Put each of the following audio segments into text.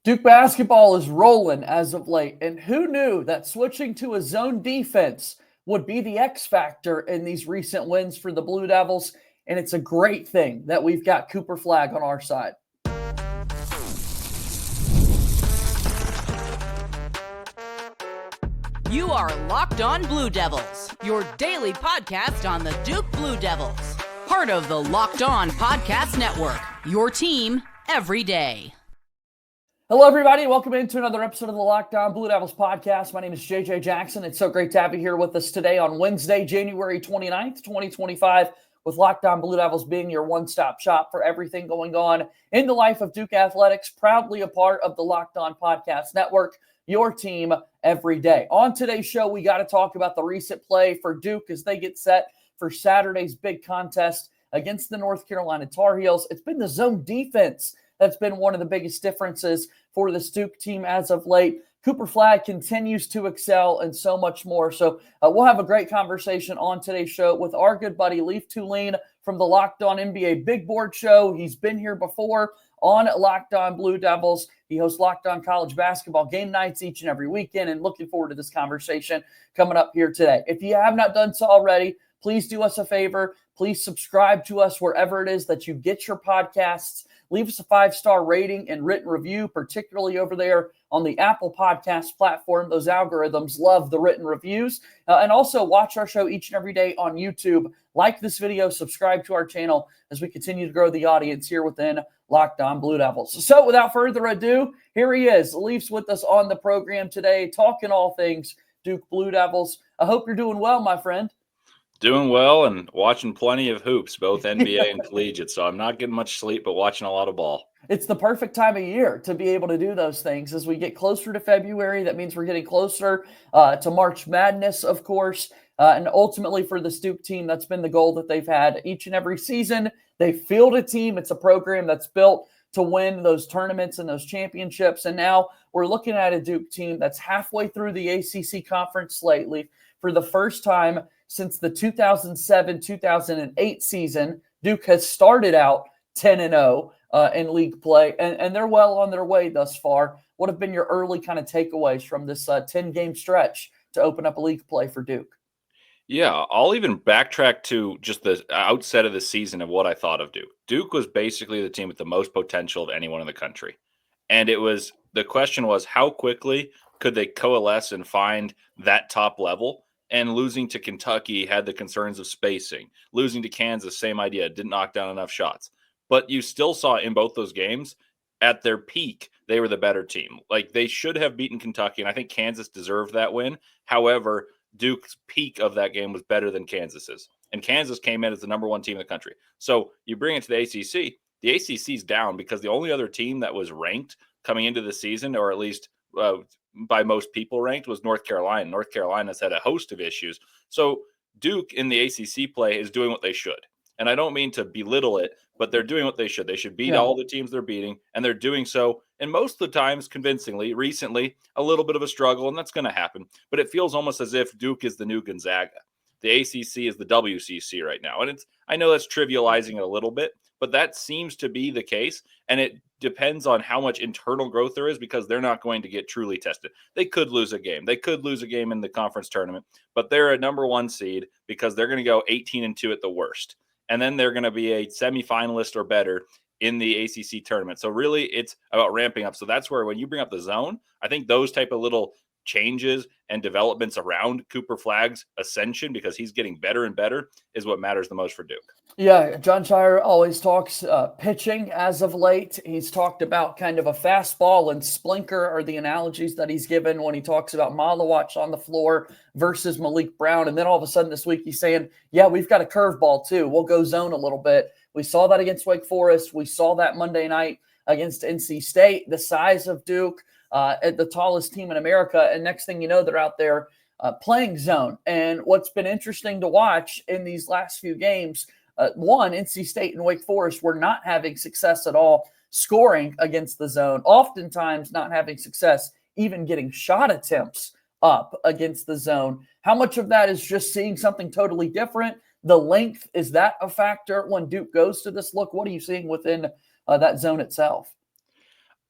Duke basketball is rolling as of late, and who knew that switching to a zone defense would be the X factor in these recent wins for the Blue Devils, and it's a great thing that we've got Cooper Flagg on our side. You are Locked On Blue Devils, your daily podcast on the Duke Blue Devils. Part of the Locked On Podcast Network, your team every day. Hello, everybody. Welcome into another episode of the Locked On Blue Devils podcast. My name is JJ Jackson. It's so great to have you here with us today on Wednesday, January 29th, 2025, with Locked On Blue Devils being your one-stop shop for everything going on in the life of Duke Athletics, proudly a part of the Locked On Podcast Network, your team every day. On today's show, we got to talk about the recent play for Duke as they get set for Saturday's big contest against the North Carolina Tar Heels. It's been the zone defense that's been one of the biggest differences for this Duke team as of late. Cooper Flagg continues to excel and so much more. So we'll have a great conversation on today's show with our good buddy Leif Thulin from the Locked On NBA Big Board Show. He's been here before on Locked On Blue Devils. He hosts Locked On College Basketball game nights each and every weekend, and looking forward to this conversation coming up here today. If you have not done so already, please do us a favor. Please subscribe to us wherever it is that you get your podcasts. Leave us a 5-star rating and written review, particularly over there on the Apple Podcast platform. Those algorithms love the written reviews. And also watch our show each and every day on YouTube. Like this video, subscribe to our channel as we continue to grow the audience here within Locked On Blue Devils. So without further ado, here he is. Leif's with us on the program today, talking all things Duke Blue Devils. I hope you're doing well, my friend. Doing well and watching plenty of hoops, both NBA and collegiate. So I'm not getting much sleep, but watching a lot of ball. It's the perfect time of year to be able to do those things. As we get closer to February, that means we're getting closer to March Madness, of course. And ultimately for the Duke team, that's been the goal that they've had each and every season. They field a team. It's a program that's built to win those tournaments and those championships. And now we're looking at a Duke team that's halfway through the ACC conference lately for the first time since the 2007-2008 season. Duke has started out 10-0 in league play, and they're well on their way thus far. What have been your early kind of takeaways from this 10-game stretch to open up a league play for Duke? Yeah, I'll even backtrack to just the outset of the season of what I thought of Duke. Duke was basically the team with the most potential of anyone in the country. And the question was, how quickly could they coalesce and find that top level? And losing to Kentucky had the concerns of spacing. Losing to Kansas, same idea, didn't knock down enough shots. But you still saw in both those games, at their peak, they were the better team. Like, they should have beaten Kentucky, and I think Kansas deserved that win. However, Duke's peak of that game was better than Kansas's. And Kansas came in as the number one team in the country. So you bring it to the ACC. The ACC's down because the only other team that was ranked coming into the season, or at least by most people ranked, was North Carolina. North Carolina's had a host of issues. So Duke in the ACC play is doing what they should. And I don't mean to belittle it, but they're doing what they should. They should beat all the teams they're beating, and they're doing so, and most of the times convincingly. Recently, a little bit of a struggle, and that's going to happen. But it feels almost as if Duke is the new Gonzaga. The ACC is the WCC right now. And I know that's trivializing it a little bit, but that seems to be the case. And it depends on how much internal growth there is, because they're not going to get truly tested. They could lose a game. They could lose a game in the conference tournament, but they're a number one seed because they're going to go 18-2 at the worst. And then they're going to be a semifinalist or better in the ACC tournament. So really it's about ramping up. So that's where, when you bring up the zone, I think those type of little changes and developments around Cooper Flagg's ascension, because he's getting better and better, is what matters the most for Duke. Yeah, John Shire always talks pitching as of late. He's talked about kind of a fastball and splinker are the analogies that he's given when he talks about Malawach on the floor versus Malik Brown. And then all of a sudden this week he's saying, yeah, we've got a curveball too. We'll go zone a little bit. We saw that against Wake Forest. We saw that Monday night against NC State. The size of Duke, at the tallest team in America. And next thing you know, they're out there playing zone. And what's been interesting to watch in these last few games, NC State and Wake Forest were not having success at all scoring against the zone, oftentimes not having success even getting shot attempts up against the zone. How much of that is just seeing something totally different? The length, is that a factor when Duke goes to this look? What are you seeing within that zone itself?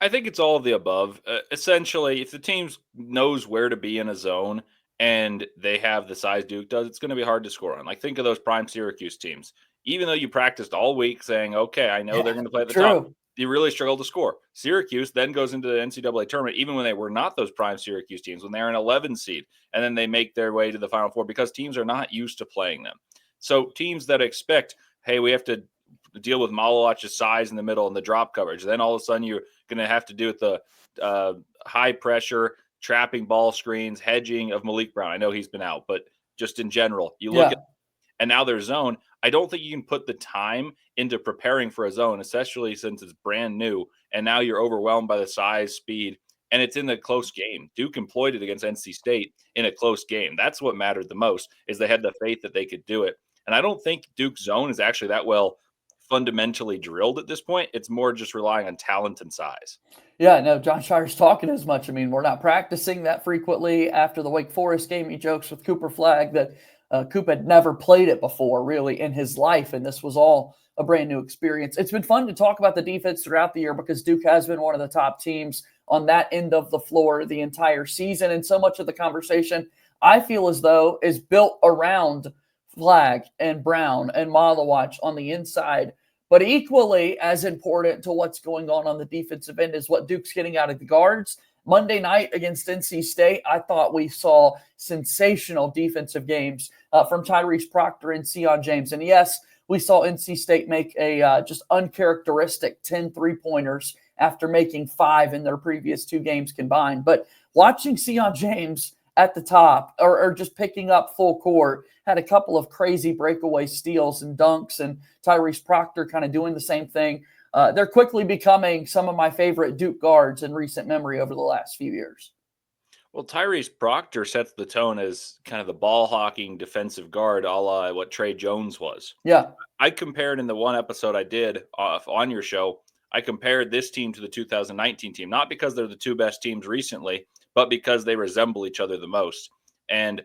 I think it's all of the above. Essentially, if the team knows where to be in a zone and they have the size Duke does, it's going to be hard to score on. Like, think of those prime Syracuse teams. Even though you practiced all week saying, okay, I know they're going to play at the top, True. you really struggle to score. Syracuse then goes into the NCAA tournament, even when they were not those prime Syracuse teams, when they're an 11 seed, and then they make their way to the Final Four because teams are not used to playing them. So teams that expect, hey, we have to deal with Malawach's size in the middle and the drop coverage. Then all of a sudden you're going to have to do with the high pressure, trapping ball screens, hedging of Malik Brown. I know he's been out, but just in general, you look at, and now their zone. I don't think you can put the time into preparing for a zone, especially since it's brand new. And now you're overwhelmed by the size, speed, and it's in a close game. Duke employed it against NC State in a close game. That's what mattered the most, is they had the faith that they could do it. And I don't think Duke's zone is actually that well fundamentally drilled at this point. It's more just relying on talent and size. Yeah, no, John Shire's talking as much. I mean, we're not practicing that frequently. After the Wake Forest game, he jokes with Cooper Flagg that Coop had never played it before, really, in his life, and this was all a brand new experience. It's been fun to talk about the defense throughout the year because Duke has been one of the top teams on that end of the floor the entire season, and so much of the conversation, I feel as though, is built around Flagg and Brown and Malawach on the inside. But equally as important to what's going on the defensive end is what Duke's getting out of the guards. Monday night against NC State, I thought we saw sensational defensive games from Tyrese Proctor and Sion James. And yes, we saw NC State make a just uncharacteristic 10 3-pointers after making 5 in their previous 2 games combined. But watching Sion James at the top or just picking up full court, had a couple of crazy breakaway steals and dunks, and Tyrese Proctor kind of doing the same thing. They're quickly becoming some of my favorite Duke guards in recent memory over the last few years. Well, Tyrese Proctor sets the tone as kind of the ball-hawking defensive guard, a la what Trey Jones was. Yeah. I compared in the one episode I did on your show, I compared this team to the 2019 team, not because they're the 2 best teams recently, but because they resemble each other the most. And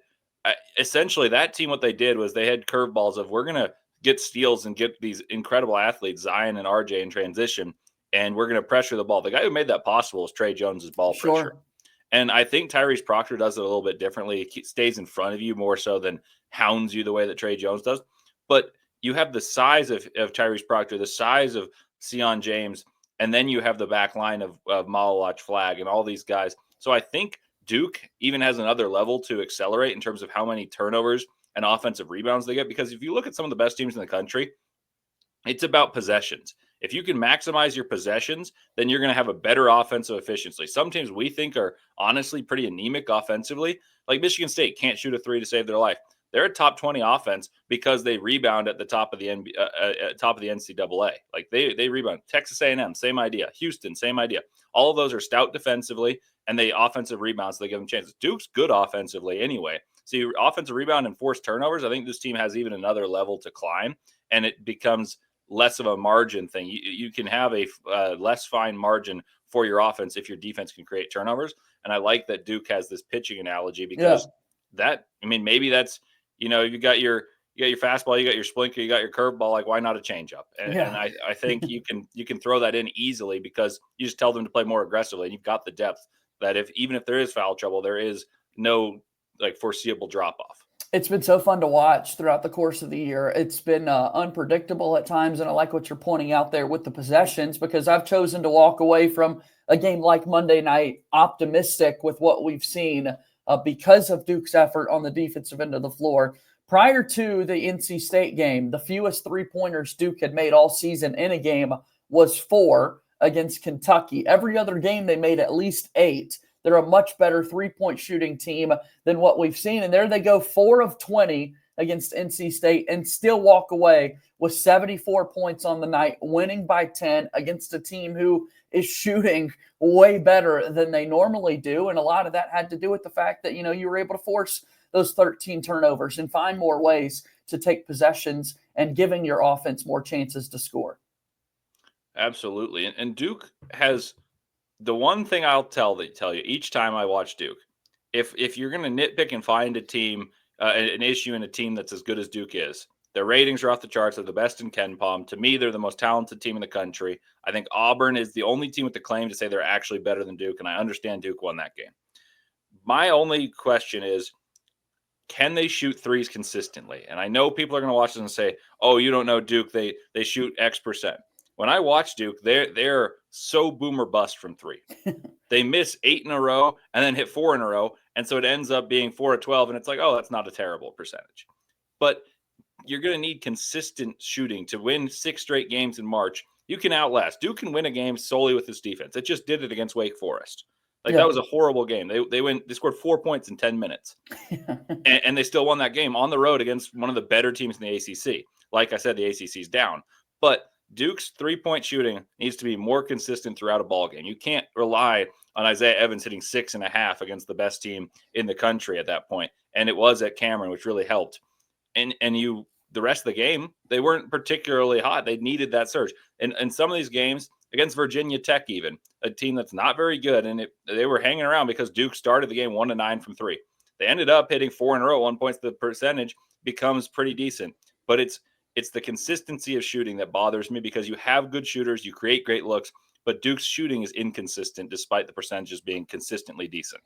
essentially that team, what they did was they had curveballs of, we're going to get steals and get these incredible athletes, Zion and RJ, in transition, and we're going to pressure the ball. The guy who made that possible is Trey Jones's ball pressure. And I think Tyrese Proctor does it a little bit differently. He stays in front of you more so than hounds you the way that Trey Jones does. But you have the size of Tyrese Proctor, the size of Sion James, and then you have the back line of Malawach, Flagg, and all these guys. So I think Duke even has another level to accelerate in terms of how many turnovers and offensive rebounds they get. Because if you look at some of the best teams in the country, it's about possessions. If you can maximize your possessions, then you're going to have a better offensive efficiency. Some teams we think are honestly pretty anemic offensively, like Michigan State can't shoot a 3 to save their life. They're a top 20 offense because they rebound at the top of the NCAA. Like they rebound. Texas A&M, same idea. Houston, same idea. All of those are stout defensively, and they offensive rebounds, so they give them chances. Duke's good offensively anyway. So your offensive rebound and forced turnovers, I think this team has even another level to climb, and it becomes less of a margin thing. You can have a less fine margin for your offense if your defense can create turnovers. And I like that Duke has this pitching analogy because maybe that's, you got your fastball, you got your splinter, you got your curveball. Like, why not a changeup? And I think you can throw that in easily because you just tell them to play more aggressively, and you've got the depth that even if there is foul trouble, there is no foreseeable drop off. It's been so fun to watch throughout the course of the year. It's been unpredictable at times, and I like what you're pointing out there with the possessions, because I've chosen to walk away from a game like Monday night optimistic with what we've seen because of Duke's effort on the defensive end of the floor. Prior to the NC State game, the fewest 3-pointers Duke had made all season in a game was 4 against Kentucky. Every other game they made at least 8. They're a much better 3-point shooting team than what we've seen. And there they go, 4 of 20 against NC State, and still walk away with 74 points on the night, winning by 10 against a team who is shooting way better than they normally do. And a lot of that had to do with the fact that, you were able to force those 13 turnovers and find more ways to take possessions and giving your offense more chances to score. Absolutely. And Duke has the one thing I'll tell you each time I watch Duke, if you're going to nitpick and find a team, an issue in a team that's as good as Duke is, Their ratings are off the charts. They're the best in Ken Palm. To me, they're the most talented team in the country. I think Auburn is the only team with the claim to say they're actually better than Duke, and I understand Duke won that game. My only question is, can they shoot threes consistently? And I know people are going to watch this and say, oh, you don't know Duke. They shoot X percent. When I watch Duke, they're so boom or bust from three. They miss 8 in a row and then hit 4 in a row. And so it ends up being 4 of 12. And it's like, oh, that's not a terrible percentage. But you're going to need consistent shooting to win 6 straight games in March. You can outlast. Duke can win a game solely with this defense. It just did it against Wake Forest. That was a horrible game. They scored 4 points in 10 minutes. and they still won that game on the road against one of the better teams in the ACC. Like I said, the ACC's down. But Duke's 3-point shooting needs to be more consistent throughout a ball game. You can't rely on Isaiah Evans hitting 6.5 against the best team in the country at that point. And it was at Cameron, which really helped. And the rest of the game, they weren't particularly hot. They needed that surge. And some of these games against Virginia Tech, even a team that's not very good, and they were hanging around because Duke started the game 1-9 from 3. They ended up hitting 4 in a row at one point. The percentage becomes pretty decent, but it's the consistency of shooting that bothers me, because you have good shooters, you create great looks, but Duke's shooting is inconsistent despite the percentages being consistently decent.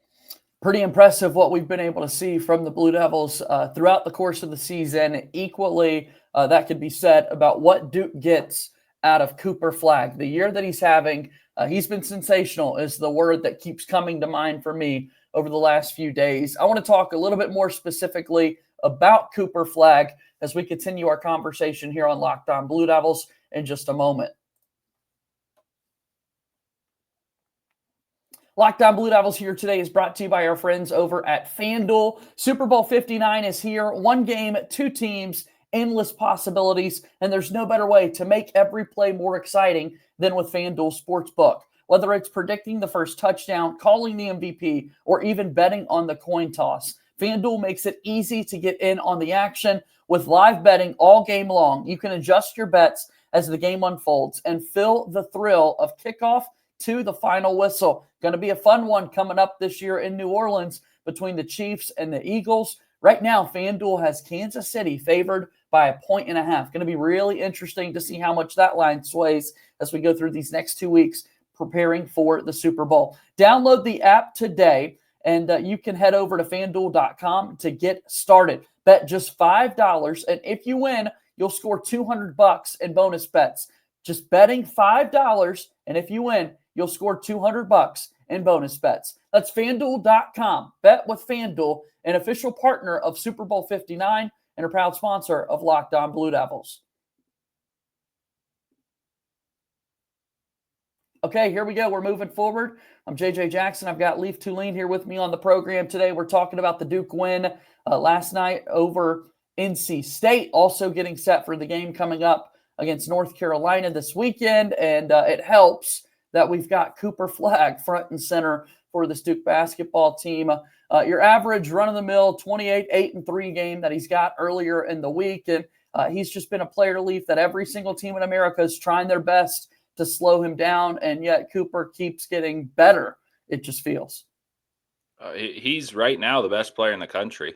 Pretty impressive what we've been able to see from the Blue Devils throughout the course of the season. Equally, that could be said about what Duke gets out of Cooper Flagg. The year that he's having, he's been sensational is the word that keeps coming to mind for me over the last few days. I want to talk a little bit more specifically about Cooper Flagg as we continue our conversation here on Locked On Blue Devils in just a moment. Locked On Blue Devils here today is brought to you by our friends over at FanDuel. Super Bowl 59 is here. 1 game, 2 teams, endless possibilities, and there's no better way to make every play more exciting than with FanDuel Sportsbook. Whether it's predicting the first touchdown, calling the MVP, or even betting on the coin toss, FanDuel makes it easy to get in on the action with live betting all game long. You can adjust your bets as the game unfolds and feel the thrill of kickoff to the final whistle. Going to be a fun one coming up this year in New Orleans between the Chiefs and the Eagles. Right now, FanDuel has Kansas City favored by 1.5 points. Going to be really interesting to see how much that line sways as we go through these next 2 weeks preparing for the Super Bowl. Download the app today, and you can head over to FanDuel.com to get started. Bet just $5, and if you win, you'll score $200 in bonus bets. Just betting $5, and if you win, you'll score $200 in bonus bets. That's FanDuel.com. Bet with FanDuel, an official partner of Super Bowl 59 and a proud sponsor of Locked On Blue Devils. Okay, here we go. We're moving forward. I'm JJ Jackson. I've got Leif Thulin here with me on the program today. We're talking about the Duke win last night over NC State, also getting set for the game coming up against North Carolina this weekend, and it helps that we've got Cooper Flagg front and center for this Duke basketball team. Your average run-of-the-mill 28, 8-3 game that he's got earlier in the week, and he's just been a player, Leaf, that every single team in America is trying their best to slow him down, and yet Cooper keeps getting better, it just feels. He's right now the best player in the country.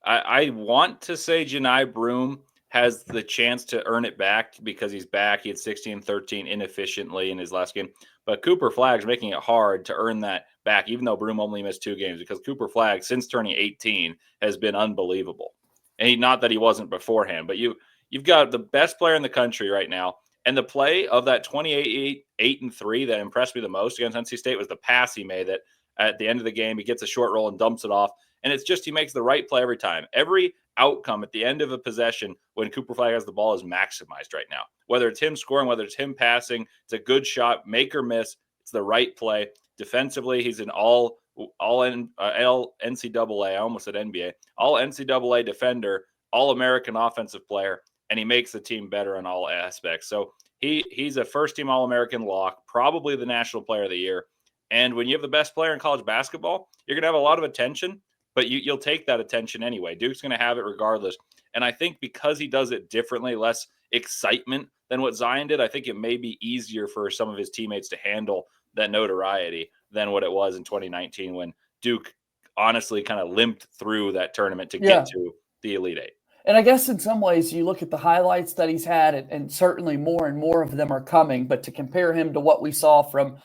I want to say Janai Broom has the chance to earn it back because he's back. He had 16-13 inefficiently in his last game. But Cooper Flagg's making it hard to earn that back, even though Broom only missed 2 games, because Cooper Flagg, since turning 18, has been unbelievable. And not that he wasn't beforehand, but you've got the best player in the country right now. And the play of that 28, 8-3 that impressed me the most against NC State was the pass he made that at the end of the game, he gets a short roll and dumps it off. And it's just he makes the right play every time. Every outcome at the end of a possession when Cooper Flagg has the ball is maximized right now. Whether it's him scoring, whether it's him passing, it's a good shot, make or miss. It's the right play. Defensively, he's an all NCAA, I almost said NBA, all NCAA defender, all American offensive player, and he makes the team better in all aspects. So he's a first-team All-American lock, probably the National Player of the Year. And when you have the best player in college basketball, you're going to have a lot of attention, but you'll take that attention anyway. Duke's going to have it regardless. And I think because he does it differently, less excitement than what Zion did, I think it may be easier for some of his teammates to handle that notoriety than what it was in 2019 when Duke honestly kind of limped through that tournament to get to the Elite Eight. And I guess in some ways you look at the highlights that he's had, and certainly more and more of them are coming. But to compare him to what we saw from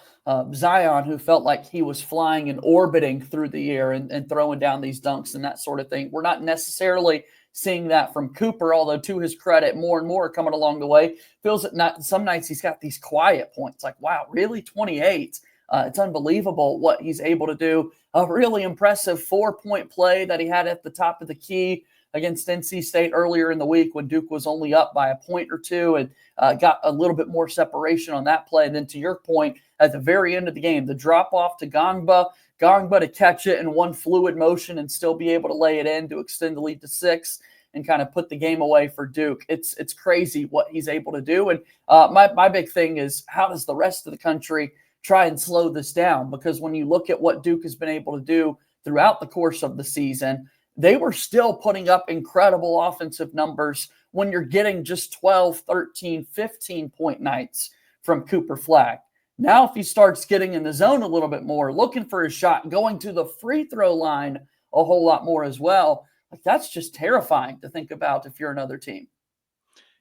Zion, who felt like he was flying and orbiting through the air and throwing down these dunks and that sort of thing, we're not necessarily seeing that from Cooper, although to his credit, more and more coming along the way. Feels that some nights he's got these quiet points like, wow, really 28? It's unbelievable what he's able to do. A really impressive 4-point play that he had at the top of the key against NC State earlier in the week when Duke was only up by a point or two, and got a little bit more separation on that play. And then to your point, at the very end of the game, the drop off to Gongba to catch it in one fluid motion and still be able to lay it in to extend the lead to 6 and kind of put the game away for Duke. It's crazy what he's able to do. And my big thing is, how does the rest of the country try and slow this down? Because when you look at what Duke has been able to do throughout the course of the season, they were still putting up incredible offensive numbers when you're getting just 12, 13, 15-point nights from Cooper Flagg. Now, if he starts getting in the zone a little bit more, looking for his shot, going to the free throw line a whole lot more as well, like, that's just terrifying to think about if you're another team.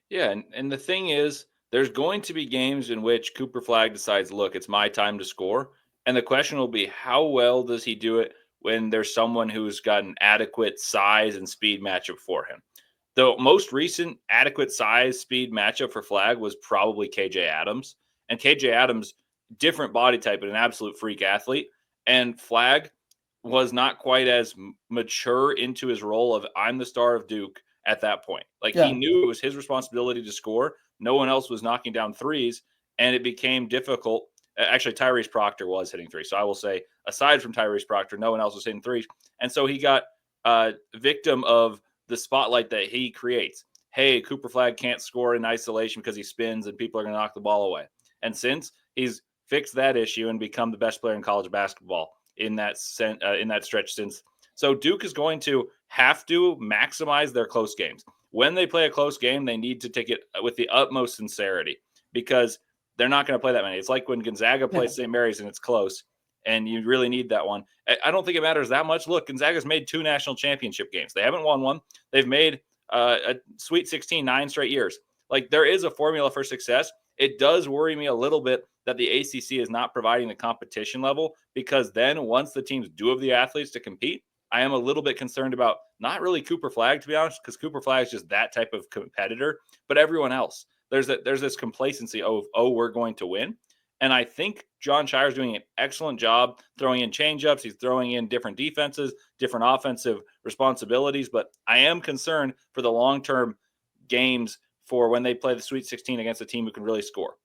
Yeah, and the thing is, there's going to be games in which Cooper Flagg decides, look, it's my time to score. And the question will be, how well does he do it when there's someone who's got an adequate size and speed matchup for him? The most recent adequate size speed matchup for Flagg was probably KJ Adams. And KJ Adams, different body type, but an absolute freak athlete. And Flagg was not quite as mature into his role of, I'm the star of Duke at that point. Like, he knew it was his responsibility to score. No one else was knocking down threes, and it became difficult. Actually, Tyrese Proctor was hitting threes. So I will say, aside from Tyrese Proctor, no one else was hitting threes. And so he got victim of the spotlight that he creates. Hey, Cooper Flagg can't score in isolation because he spins and people are going to knock the ball away. And since he's fixed that issue and become the best player in college basketball in that stretch since. So Duke is going to have to maximize their close games. When they play a close game, they need to take it with the utmost sincerity, because they're not going to play that many. It's like when Gonzaga plays St. Mary's and it's close, and you really need that one. I don't think it matters that much. Look, Gonzaga's made 2 national championship games. They haven't won one. They've made a Sweet 16 9 straight years. Like, there is a formula for success. It does worry me a little bit that the ACC is not providing the competition level, because then once the teams do have the athletes to compete, I am a little bit concerned about not really Cooper Flagg, to be honest, because Cooper Flagg is just that type of competitor, but everyone else. There's this complacency of, we're going to win. And I think John Shire's doing an excellent job throwing in changeups. He's throwing in different defenses, different offensive responsibilities. But I am concerned for the long-term games for when they play the Sweet 16 against a team who can really score.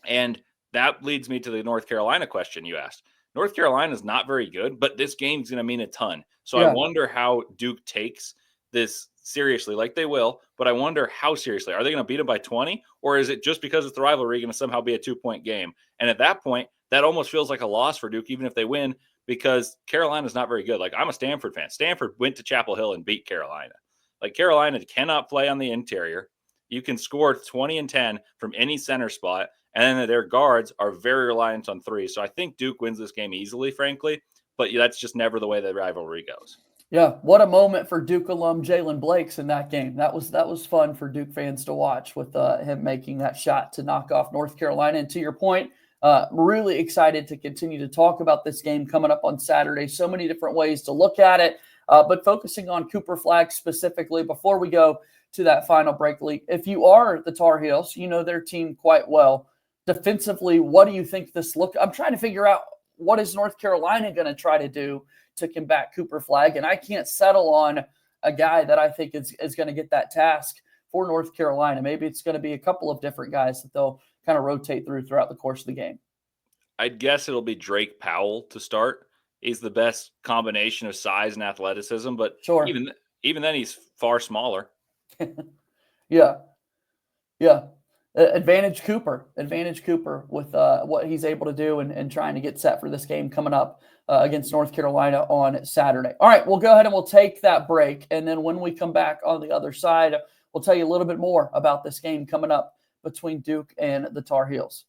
And that leads me to the North Carolina question you asked. North Carolina is not very good, but this game's going to mean a ton. So I wonder how Duke takes this seriously. Like, they will, but I wonder how seriously. Are they going to beat them by 20? Or is it just because it's the rivalry going to somehow be a 2-point game? And at that point, that almost feels like a loss for Duke, even if they win, because Carolina's not very good. Like, I'm a Stanford fan. Stanford went to Chapel Hill and beat Carolina. Like, Carolina cannot play on the interior. You can score 20 and 10 from any center spot, and then their guards are very reliant on threes. So I think Duke wins this game easily, frankly, but that's just never the way the rivalry goes. Yeah, what a moment for Duke alum Jalen Blakes in that game. That was fun for Duke fans to watch, with him making that shot to knock off North Carolina. And to your point, really excited to continue to talk about this game coming up on Saturday. So many different ways to look at it, but focusing on Cooper Flagg specifically before we go to that final break, Lee. If you are the Tar Heels, you know their team quite well. Defensively, what do you think this look? I'm trying to figure out, what is North Carolina going to try to do to combat Cooper Flagg? And I can't settle on a guy that I think is going to get that task for North Carolina. Maybe it's going to be a couple of different guys that they'll kind of rotate throughout the course of the game. I'd guess it'll be Drake Powell to start. He's the best combination of size and athleticism, but sure, even then he's far smaller. Yeah. Advantage Cooper with what he's able to do and trying to get set for this game coming up against North Carolina on Saturday. All right, we'll go ahead and we'll take that break. And then when we come back on the other side, we'll tell you a little bit more about this game coming up between Duke and the Tar Heels.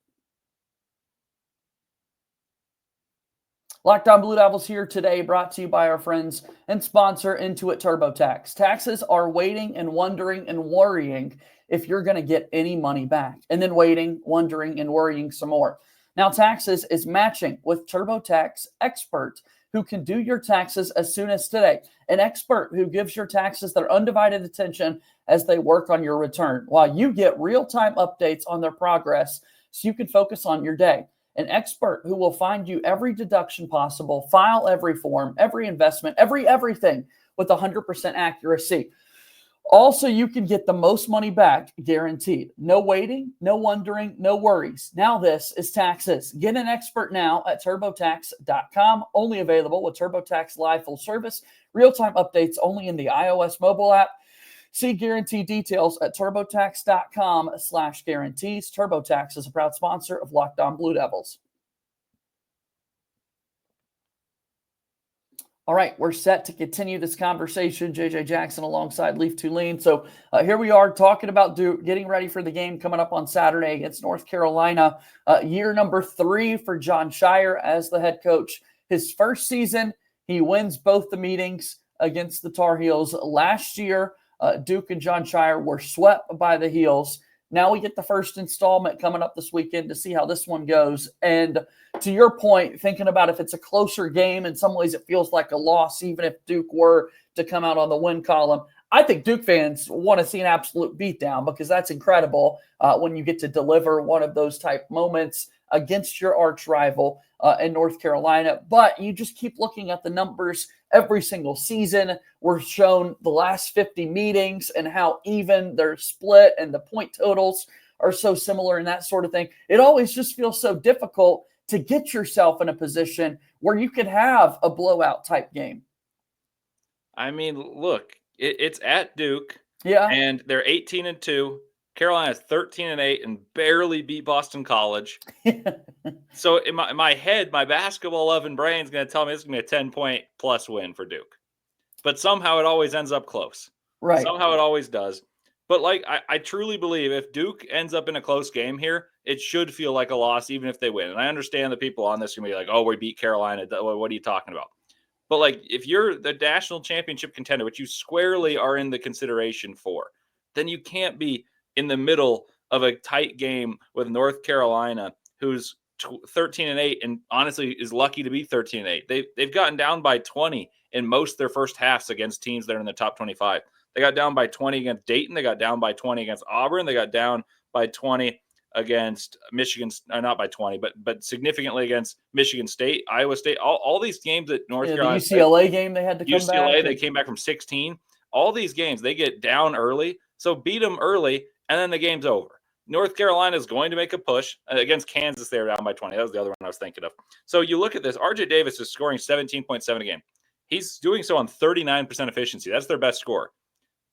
Locked On Blue Devils here today, brought to you by our friends and sponsor Intuit TurboTax. Taxes are waiting and wondering and worrying if you're going to get any money back, and then waiting, wondering, and worrying some more. Now, Taxes is matching with TurboTax Expert, who can do your taxes as soon as today. An expert who gives your taxes their undivided attention as they work on your return, while you get real-time updates on their progress so you can focus on your day. An expert who will find you every deduction possible, file every form, every investment, everything with 100% accuracy. Also, you can get the most money back guaranteed. No waiting, no wondering, no worries. Now this is Taxes. Get an expert now at TurboTax.com. Only available with TurboTax Live full service. Real-time updates only in the iOS mobile app. See guarantee details at TurboTax.com/guarantees. TurboTax is a proud sponsor of Locked On Blue Devils. All right, we're set to continue this conversation. JJ Jackson alongside Leif Thulin. So here we are talking about Duke, getting ready for the game coming up on Saturday against North Carolina. Year number 3 for Jon Scheyer as the head coach. His first season, he wins both the meetings against the Tar Heels. Last year, Duke and Jon Scheyer were swept by the Heels. Now we get the first installment coming up this weekend to see how this one goes. And to your point, thinking about if it's a closer game, in some ways it feels like a loss, even if Duke were to come out on the win column. I think Duke fans want to see an absolute beatdown because that's incredible when you get to deliver one of those type moments against your arch rival in North Carolina. But you just keep looking at the numbers every single season. We're shown the last 50 meetings and how even they're split and the point totals are so similar and that sort of thing. It always just feels so difficult to get yourself in a position where you could have a blowout type game. I mean, look, it's at Duke. Yeah. And they're 18-2. Carolina's 13-8 and barely beat Boston College. So in my head, my basketball loving brain is going to tell me it's going to be a 10-point plus win for Duke. But somehow it always ends up close. Right. Somehow it always does. But I truly believe if Duke ends up in a close game here, it should feel like a loss even if they win. And I understand the people on this are going to be like, oh, we beat Carolina. What are you talking about? But if you're the national championship contender, which you squarely are in the consideration for, then you can't be in the middle of a tight game with North Carolina, who's 13-8 and honestly is lucky to be 13-8. They've gotten down by 20 in most of their first halves against teams that are in the top 25. They got down by 20 against Dayton. They got down by 20 against Auburn. They got down by 20 against Michigan, not by 20, but significantly against Michigan State, Iowa State. All these games that North Carolina, the UCLA game, they had to come back. UCLA, they came back from 16. All these games, they get down early. So beat them early, and then the game's over. North Carolina is going to make a push. Against Kansas, they were down by 20. That was the other one I was thinking of. So you look at this. RJ Davis is scoring 17.7 a game. He's doing so on 39% efficiency. That's their best score.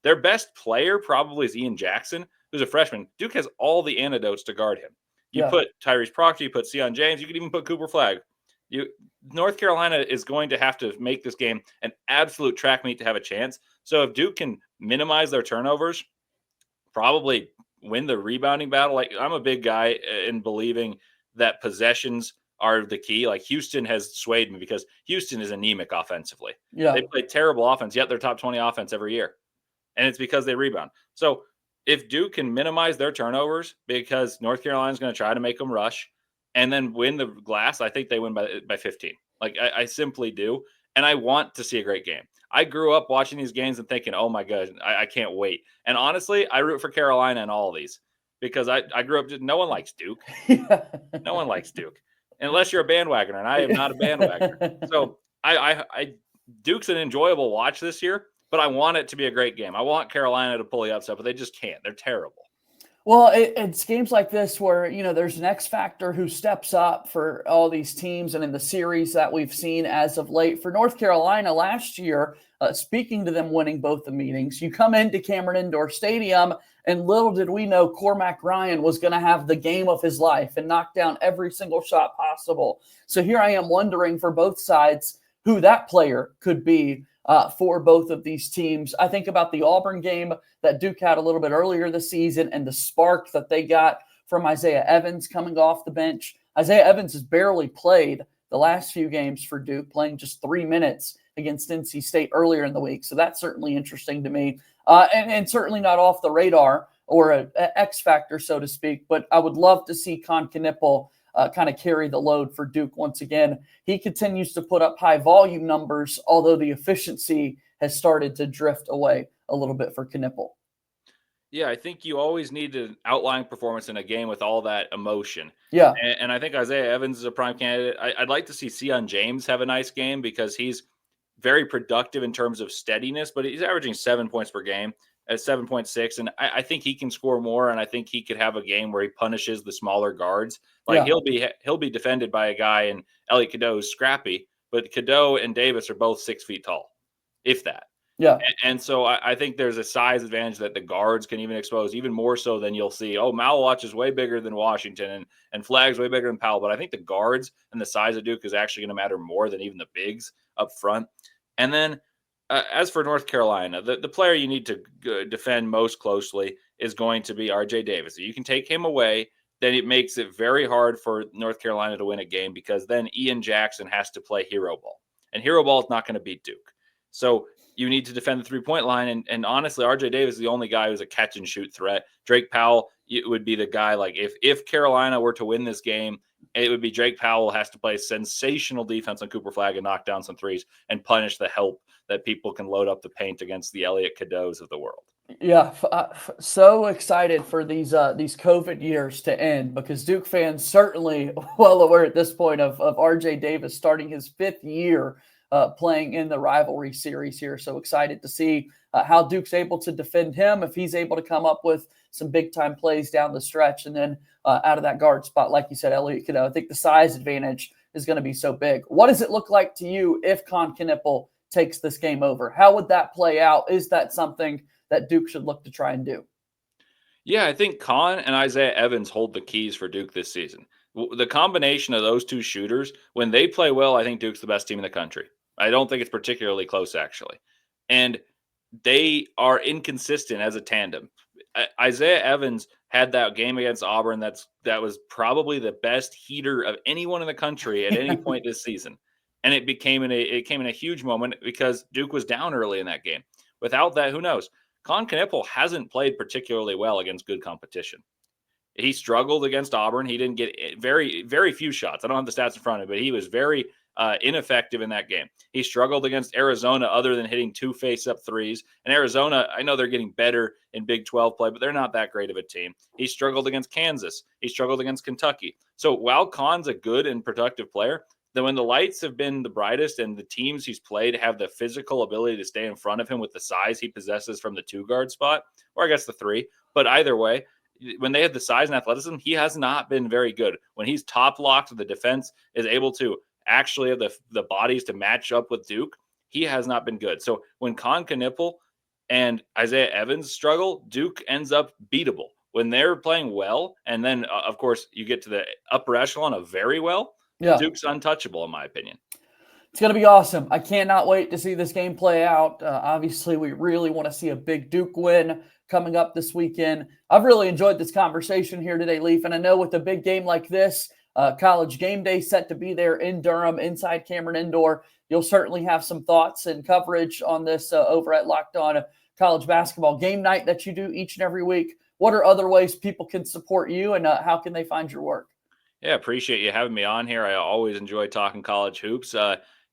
Their best player probably is Ian Jackson, who's a freshman. Duke has all the antidotes to guard him. You put Tyrese Proctor, you put Sion James, you could even put Cooper Flagg. North Carolina is going to have to make this game an absolute track meet to have a chance. So if Duke can minimize their turnovers, probably win the rebounding battle. I'm a big guy in believing that possessions are the key. Houston has swayed me because Houston is anemic offensively. Yeah. They play terrible offense, yet they're top 20 offense every year. And it's because they rebound. So if Duke can minimize their turnovers because North Carolina is going to try to make them rush and then win the glass, I think they win by 15. I simply do. And I want to see a great game. I grew up watching these games and thinking, oh my God, I can't wait. And honestly, I root for Carolina in all of these because I grew up, no one likes Duke. No one likes Duke unless you're a bandwagoner, and I am not a bandwagoner. So Duke's an enjoyable watch this year, but I want it to be a great game. I want Carolina to pull the upset, but they just can't. They're terrible. Well, it's games like this where, there's an X factor who steps up for all these teams and in the series that we've seen as of late. For North Carolina last year, speaking to them winning both the meetings, you come into Cameron Indoor Stadium and little did we know Cormac Ryan was going to have the game of his life and knock down every single shot possible. So here I am wondering for both sides who that player could be for both of these teams. I think about the Auburn game that Duke had a little bit earlier this season and the spark that they got from Isaiah Evans coming off the bench. Isaiah Evans has barely played the last few games for Duke, playing just 3 minutes against NC State earlier in the week. So that's certainly interesting to me, and certainly not off the radar or a X factor, so to speak. But I would love to see Kon Knueppel kind of carry the load for Duke once again. He continues to put up high volume numbers, although the efficiency has started to drift away a little bit for Knueppel. Yeah, I think you always need an outlying performance in a game with all that emotion. Yeah. And I think Isaiah Evans is a prime candidate. I'd like to see Sion James have a nice game because he's very productive in terms of steadiness, but he's averaging 7 points per game at 7.6. And I think he can score more. And I think he could have a game where he punishes the smaller guards. Like he'll be defended by a guy in Elliot Cadeau who's scrappy, but Cadeau and Davis are both 6 feet tall, if that. Yeah. And so I think there's a size advantage that the guards can even expose, even more so than you'll see. Oh, Malwatch is way bigger than Washington and Flagg's way bigger than Powell. But I think the guards and the size of Duke is actually going to matter more than even the bigs up front. And then as for North Carolina, the player you need to defend most closely is going to be RJ Davis. If you can take him away, then it makes it very hard for North Carolina to win a game because then Ian Jackson has to play hero ball. And hero ball is not going to beat Duke. So you need to defend the three-point line. And honestly, RJ Davis is the only guy who's a catch-and-shoot threat. Drake Powell would be the guy. Like, if Carolina were to win this game, it would be Drake Powell has to play sensational defense on Cooper Flagg and knock down some threes and punish the help that people can load up the paint against the Elliot Cadeaus of the world. Yeah, so excited for these COVID years to end because Duke fans certainly well aware at this point of RJ Davis starting his 5th year playing in the rivalry series here. So excited to see how Duke's able to defend him, if he's able to come up with some big-time plays down the stretch. And then out of that guard spot, like you said, Elliot, I think the size advantage is going to be so big. What does it look like to you if Kon Knueppel takes this game over? How would that play out? Is that something that Duke should look to try and do? Yeah, I think Kon and Isaiah Evans hold the keys for Duke this season. The combination of those two shooters, when they play well, I think Duke's the best team in the country. I don't think it's particularly close, actually. And they are inconsistent as a tandem. Isaiah Evans had that game against Auburn that was probably the best heater of anyone in the country at any point this season. And it came in a huge moment because Duke was down early in that game. Without that, who knows? Kon Knueppel hasn't played particularly well against good competition. He struggled against Auburn. He didn't get very, very few shots. I don't have the stats in front of me, but he was very ineffective in that game. He struggled against Arizona other than hitting 2 face-up threes. And Arizona, I know they're getting better in Big 12 play, but they're not that great of a team. He struggled against Kansas. He struggled against Kentucky. So while Kon's a good and productive player, then when the lights have been the brightest and the teams he's played have the physical ability to stay in front of him with the size he possesses from the 2-guard spot, or I guess the 3, but either way, when they have the size and athleticism, he has not been very good. When he's top locked, the defense is able to actually have the bodies to match up with Duke, he has not been good. So when Kon Knueppel and Isaiah Evans struggle, Duke ends up beatable. When they're playing well, and then, of course, you get to the upper echelon of very well, Duke's untouchable, in my opinion. It's going to be awesome. I cannot wait to see this game play out. Obviously, we really want to see a big Duke win coming up this weekend. I've really enjoyed this conversation here today, Leif, and I know with a big game like this, College game day set to be there in Durham, inside Cameron Indoor, you'll certainly have some thoughts and coverage on this over at Locked On College Basketball Game Night that you do each and every week. What are other ways people can support you, and how can they find your work? Yeah, appreciate you having me on here. I always enjoy talking college hoops.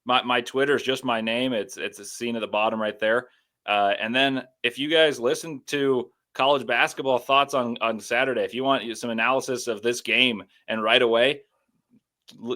My Twitter is just my name. It's a scene at the bottom right there. And then if you guys listen to college basketball thoughts on Saturday, if you want some analysis of this game and right away,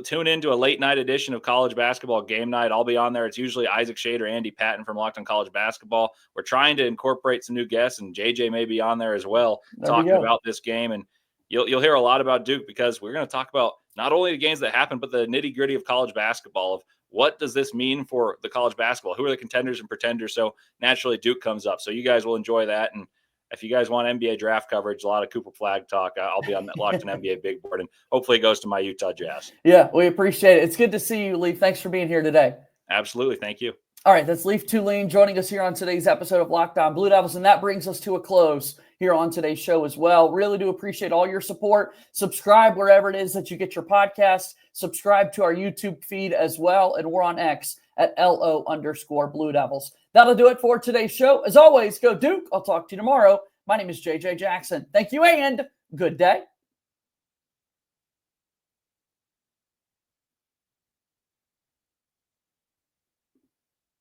tune into a late night edition of College Basketball Game Night. I'll be on there. It's usually Isaac Shade or Andy Patton from Locked On College Basketball. We're trying to incorporate some new guests, and JJ may be on there as well, talking about this game. And you'll hear a lot about Duke because we're going to talk about not only the games that happen, but the nitty gritty of college basketball, of what does this mean for the college basketball? Who are the contenders and pretenders? So naturally Duke comes up. So you guys will enjoy that. And if you guys want NBA draft coverage, a lot of Cooper Flagg talk, I'll be on that Locked On NBA Big Board, and hopefully it goes to my Utah Jazz. Yeah, we appreciate it. It's good to see you, Leif. Thanks for being here today. Absolutely. Thank you. All right, that's Leif Thulin joining us here on today's episode of Locked On Blue Devils, and that brings us to a close here on today's show as well. Really do appreciate all your support. Subscribe wherever it is that you get your podcasts. Subscribe to our YouTube feed as well. And we're on X at LO_Blue Devils. That'll do it for today's show. As always, go Duke. I'll talk to you tomorrow. My name is JJ Jackson. Thank you and good day.